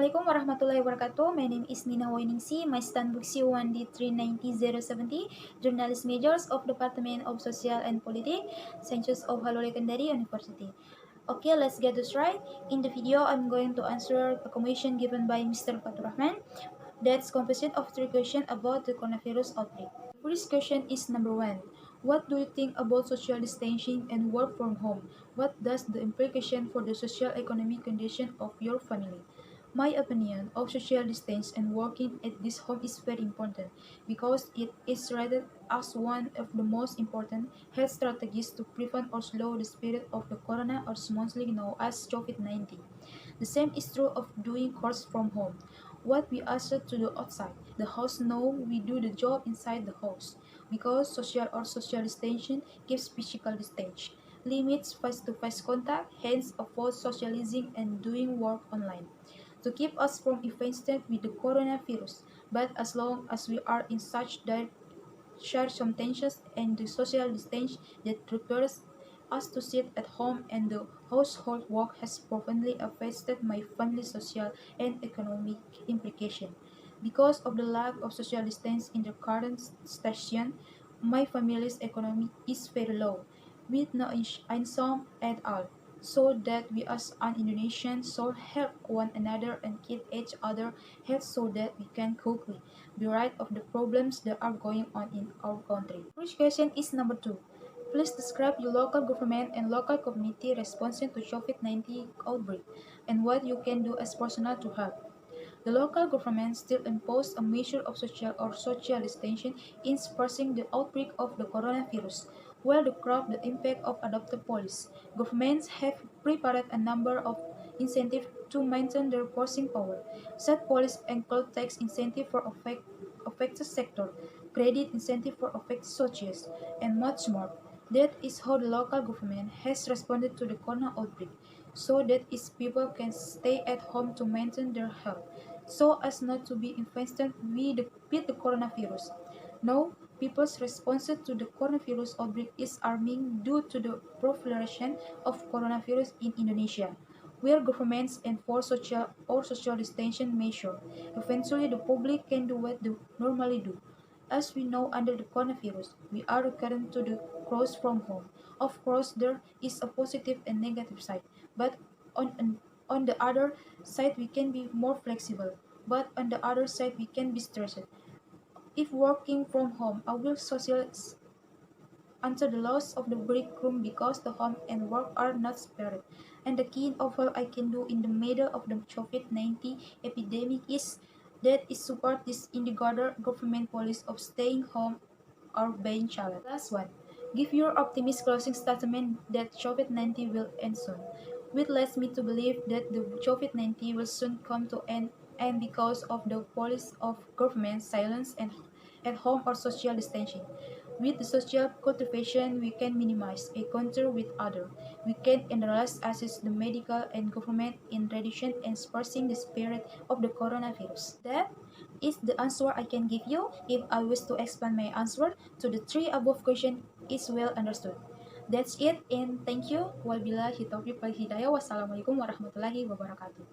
Assalamualaikum warahmatullahi wabarakatuh. My name is Nina Wainingsi. My standbook C1D390070, Journalist Majors of Department of Social and Politics, Sciences of Halol Secondary University. Okay, let's get this right. In the video, I'm going to answer a question given by Mr. Fatur Rahman. That's composite of three questions about the coronavirus outbreak. The first question is number one. What do you think about social distancing and work from home? What does the implication for the social economic condition of your family? My opinion of social distance and working at this home is very important because it is rated as one of the most important health strategies to prevent or slow the spread of the corona or mostly known as COVID-19. The same is true of doing course from home. What we ask to do outside the house now we do the job inside the house because social distancing gives physical distance, limits face-to-face contact, hence avoid socializing and doing work online to keep us from infected with the coronavirus. But as long as we are in such dire circumstances and the social distance that requires us to sit at home and the household work has profoundly affected my family's social and economic implication. Because of the lack of social distance in the current station, my family's economy is very low, with no income at all. So that we as an Indonesian should help one another and keep each other health so that we can quickly be rid of the problems that are going on in our country. First question is number two. Please describe your local government and local community response to COVID-19 outbreak and what you can do as personnel to help. The local government still imposed a measure of social distancing in suppressing the outbreak of the coronavirus, while to curb the impact of adopted policies. Governments have prepared a number of incentives to maintain their purchasing power. Such policies include tax incentive for affected sector, credit incentive for affected societies, and much more. That is how the local government has responded to the corona outbreak, so that its people can stay at home to maintain their health, so as not to be infected with the coronavirus. Now, people's response to the coronavirus outbreak is alarming due to the proliferation of coronavirus in Indonesia, where governments enforce social distancing measures. Eventually, the public can do what they normally do. As we know, under the coronavirus, we are returning to the cross from home. Of course, there is a positive and negative side, but on the other side, we can be more flexible. But on the other side, we can be stressed. If working from home, I will socialize until the loss of the break room because the home and work are not spared. And the key of all I can do in the middle of the COVID-19 epidemic is support this in the government policy of staying home or being challenged. Last one. Give your optimist closing statement that COVID-19 will end soon, which leads me to believe that the COVID-19 will soon come to end and because of the policy of government silence and at home or social distancing. With the social cultivation, we can minimize a contact with others. We can enhance access to the medical and government in reducing and suppressing the spread of the coronavirus. That is the answer I can give you. If I wish to expand my answer to the three above questions is well understood. That's it and thank you. Wabillahi taufiq wal hidayah. Wassalamualaikum warahmatullahi wabarakatuh.